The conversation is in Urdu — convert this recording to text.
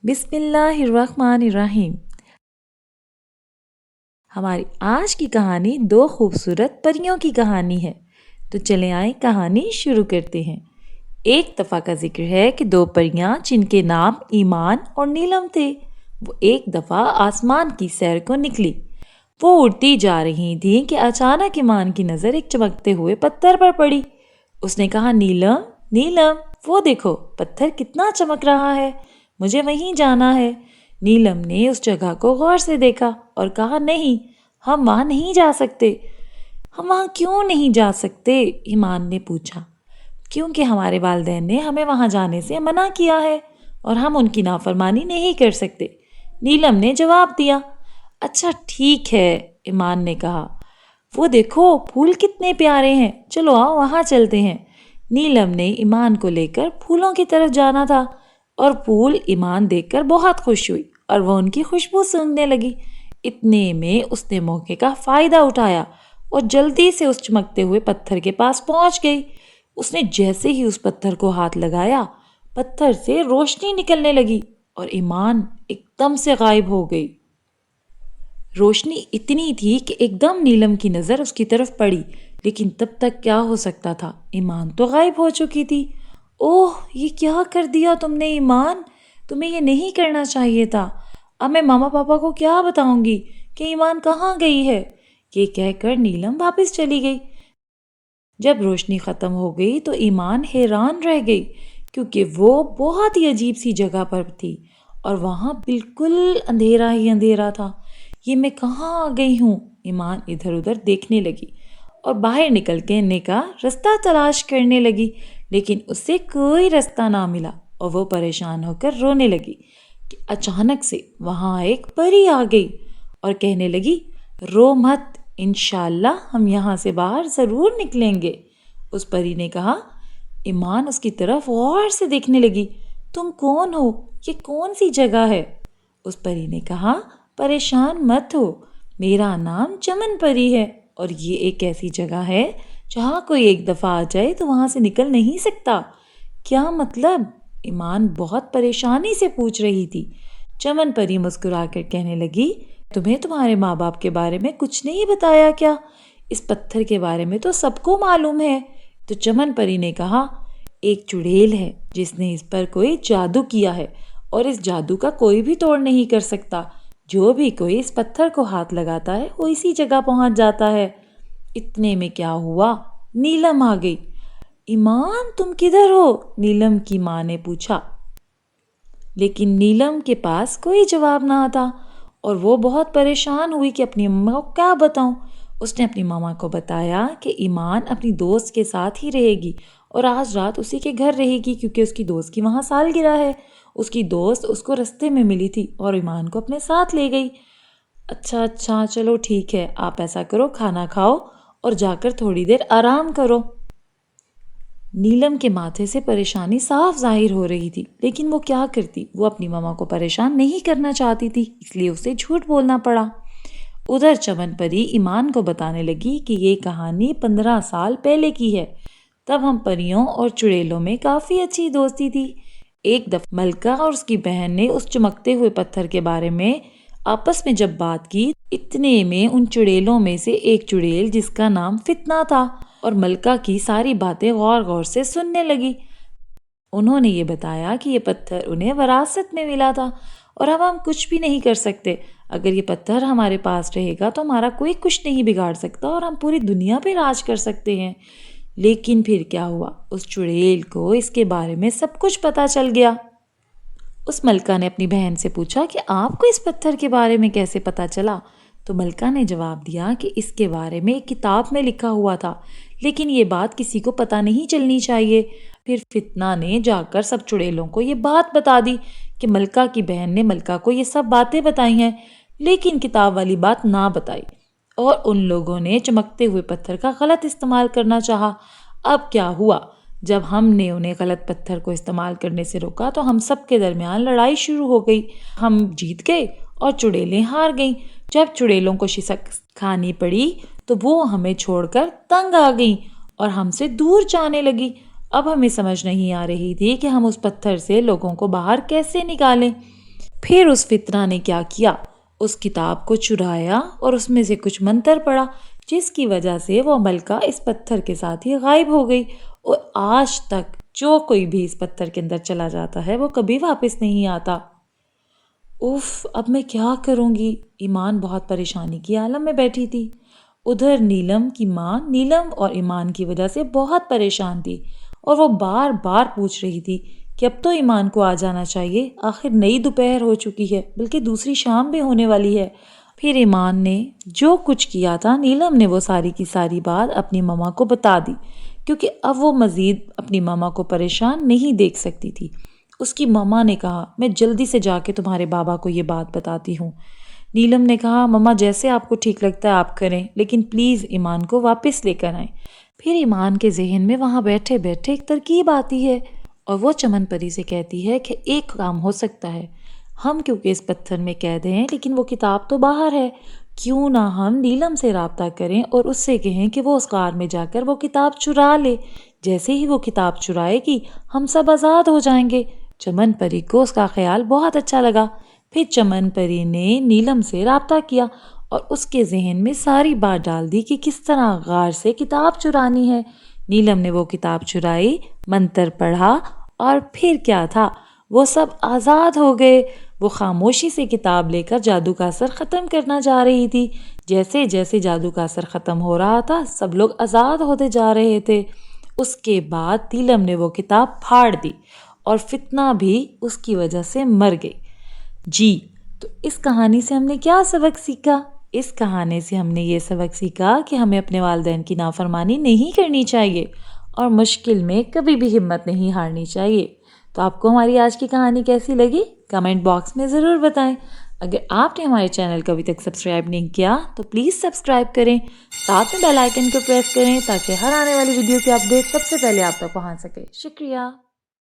بسم اللہ الرحمن الرحیم۔ ہماری آج کی کہانی دو خوبصورت پریوں کی کہانی ہے، تو چلے آئیں کہانی شروع کرتے ہیں۔ ایک دفعہ کا ذکر ہے کہ دو پریاں جن کے نام ایمان اور نیلم تھے، وہ ایک دفعہ آسمان کی سیر کو نکلی۔ وہ اڑتی جا رہی تھیں کہ اچانک ایمان کی نظر ایک چمکتے ہوئے پتھر پر پڑی۔ اس نے کہا، نیلم نیلم، وہ دیکھو پتھر کتنا چمک رہا ہے، مجھے وہیں جانا ہے۔ نیلم نے اس جگہ کو غور سے دیکھا اور کہا، نہیں، ہم وہاں نہیں جا سکتے۔ ہم وہاں کیوں نہیں جا سکتے؟ ایمان نے پوچھا۔ کیونکہ ہمارے والدین نے ہمیں وہاں جانے سے منع کیا ہے اور ہم ان کی نافرمانی نہیں کر سکتے، نیلم نے جواب دیا۔ اچھا ٹھیک ہے، ایمان نے کہا، وہ دیکھو پھول کتنے پیارے ہیں، چلو آؤ وہاں چلتے ہیں۔ نیلم نے ایمان کو لے کر پھولوں کی طرف جانا تھا اور پھول ایمان دیکھ کر بہت خوش ہوئی اور وہ ان کی خوشبو سونگھنے لگی۔ اتنے میں اس نے موقع کا فائدہ اٹھایا اور جلدی سے اس چمکتے ہوئے پتھر کے پاس پہنچ گئی۔ اس نے جیسے ہی اس پتھر کو ہاتھ لگایا، پتھر سے روشنی نکلنے لگی اور ایمان ایک دم سے غائب ہو گئی۔ روشنی اتنی تھی کہ ایک دم نیلم کی نظر اس کی طرف پڑی، لیکن تب تک کیا ہو سکتا تھا، ایمان تو غائب ہو چکی تھی۔ اوہ، یہ کیا کر دیا تم نے ایمان، تمہیں یہ نہیں کرنا چاہیے تھا۔ اب میں ماما پاپا کو کیا بتاؤں گی کہ ایمان کہاں گئی ہے؟ یہ کہہ کر نیلم واپس چلی گئی۔ جب روشنی ختم ہو گئی تو ایمان حیران رہ گئی، کیونکہ وہ بہت ہی عجیب سی جگہ پر تھی اور وہاں بالکل اندھیرا ہی اندھیرا تھا۔ یہ میں کہاں آ گئی ہوں؟ ایمان ادھر ادھر دیکھنے لگی اور باہر نکل کے کا رستہ تلاش کرنے لگی، لیکن اسے کوئی رستہ نہ ملا اور وہ پریشان ہو کر رونے لگی کہ اچانک سے وہاں ایک پری آ گئی اور کہنے لگی، رو مت، انشاءاللہ ہم یہاں سے باہر ضرور نکلیں گے۔ اس پری نے کہا۔ ایمان اس کی طرف غور سے دیکھنے لگی، تم کون ہو؟ یہ کون سی جگہ ہے؟ اس پری نے کہا، پریشان مت ہو، میرا نام چمن پری ہے اور یہ ایک ایسی جگہ ہے جہاں کوئی ایک دفعہ آ جائے تو وہاں سے نکل نہیں سکتا۔ کیا مطلب؟ ایمان بہت پریشانی سے پوچھ رہی تھی۔ چمن پری مسکرا کر کہنے لگی، تمہیں تمہارے ماں باپ کے بارے میں کچھ نہیں بتایا کیا؟ اس پتھر کے بارے میں تو سب کو معلوم ہے۔ تو چمن پری نے کہا، ایک چڑیل ہے جس نے اس پر کوئی جادو کیا ہے اور اس جادو کا کوئی بھی توڑ نہیں کر سکتا۔ جو بھی کوئی اس پتھر کو ہاتھ لگاتا ہے وہ اسی جگہ پہنچ جاتا ہے۔ اتنے میں کیا ہوا، نیلم آ گئی۔ ایمان تم کدھر ہو؟ نیلم کی ماں نے پوچھا، لیکن نیلم کے پاس کوئی جواب نہ تھا اور وہ بہت پریشان ہوئی کہ اپنی ماں کو کیا بتاؤں۔ اس نے اپنی ماما کو بتایا کہ ایمان اپنی دوست کے ساتھ ہی رہے گی اور آج رات اسی کے گھر رہے گی، کیونکہ اس کی دوست کی وہاں سالگرہ ہے۔ اس کی دوست اس کو رستے میں ملی تھی اور ایمان کو اپنے ساتھ لے گئی۔ اچھا چلو ٹھیک ہے، آپ ایسا کرو، کھانا کھاؤ اور جا کر تھوڑی دیر آرام کرو۔ نیلم کے ماتھے سے پریشانی صاف ظاہر ہو رہی تھی، لیکن وہ کیا کرتی، وہ اپنی ماما کو پریشان نہیں کرنا چاہتی تھی، اس لیے اسے جھوٹ بولنا پڑا۔ ادھر چمن پری ایمان کو بتانے لگی کہ یہ کہانی 15 سال پہلے کی ہے۔ تب ہم پریوں اور چڑیلوں میں کافی اچھی دوستی تھی۔ ایک دفعہ ملکہ اور اس کی بہن نے اس چمکتے ہوئے پتھر کے بارے میں آپس میں جب بات کی، اتنے میں ان چڑیلوں میں سے ایک چڑیل جس کا نام فتنہ تھا اور ملکہ کی ساری باتیں غور غور سے سننے لگی۔ انہوں نے یہ بتایا کہ یہ پتھر انہیں وراثت میں ملا تھا اور اب ہم کچھ بھی نہیں کر سکتے۔ اگر یہ پتھر ہمارے پاس رہے گا تو ہمارا کوئی کچھ نہیں بگاڑ سکتا اور ہم پوری دنیا پہ راج کر سکتے ہیں۔ لیکن پھر کیا ہوا، اس چڑیل کو اس کے بارے میں سب کچھ پتا چل گیا۔ اس ملکہ نے اپنی بہن سے پوچھا کہ آپ کو اس پتھر کے بارے میں کیسے پتا چلا؟ تو ملکہ نے جواب دیا کہ اس کے بارے میں ایک کتاب میں لکھا ہوا تھا، لیکن یہ بات کسی کو پتا نہیں چلنی چاہیے۔ پھر فتنہ نے جا کر سب چڑیلوں کو یہ بات بتا دی کہ ملکہ کی بہن نے ملکہ کو یہ سب باتیں بتائی ہیں، لیکن کتاب والی بات نہ بتائی، اور ان لوگوں نے چمکتے ہوئے پتھر کا غلط استعمال کرنا چاہا۔ اب کیا ہوا، جب ہم نے انہیں غلط پتھر کو استعمال کرنے سے روکا تو ہم سب کے درمیان لڑائی شروع ہو گئی۔ ہم جیت گئے اور چڑیلیں ہار گئیں۔ جب چڑیلوں کو شکست کھانی پڑی تو وہ ہمیں چھوڑ کر تنگ آ گئیں اور ہم سے دور جانے لگی۔ اب ہمیں سمجھ نہیں آ رہی تھی کہ ہم اس پتھر سے لوگوں کو باہر کیسے نکالیں۔ پھر اس فتنہ نے کیا کیا، اس کتاب کو چرایا اور اس میں سے کچھ منتر پڑا، جس کی وجہ سے وہ ملکہ اس پتھر کے ساتھ ہی غائب ہو گئی، اور آج تک جو کوئی بھی اس پتھر کے اندر چلا جاتا ہے وہ کبھی واپس نہیں آتا۔ اف، اب میں کیا کروں گی؟ ایمان بہت پریشانی کی عالم میں بیٹھی تھی۔ ادھر نیلم کی ماں نیلم اور ایمان کی وجہ سے بہت پریشان تھی، اور وہ بار بار پوچھ رہی تھی کہ اب تو ایمان کو آ جانا چاہیے، آخر نئی دوپہر ہو چکی ہے، بلکہ دوسری شام بھی ہونے والی ہے۔ پھر ایمان نے جو کچھ کیا تھا، نیلم نے وہ ساری کی ساری بات اپنی ماما کو بتا دی، کیونکہ اب وہ مزید اپنی ماما کو پریشان نہیں دیکھ سکتی تھی۔ اس کی ماما نے کہا، میں جلدی سے جا کے تمہارے بابا کو یہ بات بتاتی ہوں۔ نیلم نے کہا، ماما جیسے آپ کو ٹھیک لگتا ہے آپ کریں، لیکن پلیز ایمان کو واپس لے کر آئیں۔ پھر ایمان کے ذہن میں وہاں بیٹھے بیٹھے ایک ترکیب آتی ہے، اور وہ چمن پری سے کہتی ہے کہ ایک کام ہو سکتا ہے، ہم کیونکہ اس پتھر میں قید ہیں لیکن وہ کتاب تو باہر ہے، کیوں نہ ہم نیلم سے رابطہ کریں اور اس سے کہیں کہ وہ اس غار میں جا کر وہ کتاب چرا لے۔ جیسے ہی وہ کتاب چرائے گی ہم سب آزاد ہو جائیں گے۔ چمن پری کو اس کا خیال بہت اچھا لگا۔ پھر چمن پری نے نیلم سے رابطہ کیا اور اس کے ذہن میں ساری بات ڈال دی کہ کس طرح غار سے کتاب چرانی ہے۔ نیلم نے وہ کتاب چرائی، منتر پڑھا، اور پھر کیا تھا، وہ سب آزاد ہو گئے۔ وہ خاموشی سے کتاب لے کر جادو کا اثر ختم کرنا جا رہی تھی۔ جیسے جیسے جادو کا اثر ختم ہو رہا تھا سب لوگ آزاد ہوتے جا رہے تھے۔ اس کے بعد نیلم نے وہ کتاب پھاڑ دی اور فتنہ بھی اس کی وجہ سے مر گئی۔ جی، تو اس کہانی سے ہم نے کیا سبق سیکھا؟ اس کہانی سے ہم نے یہ سبق سیکھا کہ ہمیں اپنے والدین کی نافرمانی نہیں کرنی چاہیے اور مشکل میں کبھی بھی ہمت نہیں ہارنی چاہیے۔ تو آپ کو ہماری آج کی کہانی کیسی لگی؟ کمنٹ باکس میں ضرور بتائیں۔ اگر آپ نے ہمارے چینل کو ابھی تک سبسکرائب نہیں کیا تو پلیز سبسکرائب کریں، ساتھ میں بیل آئیکن کو پریس کریں تاکہ ہر آنے والی ویڈیو کی اپڈیٹ سب سے پہلے آپ تک پہنچ سکے۔ شکریہ۔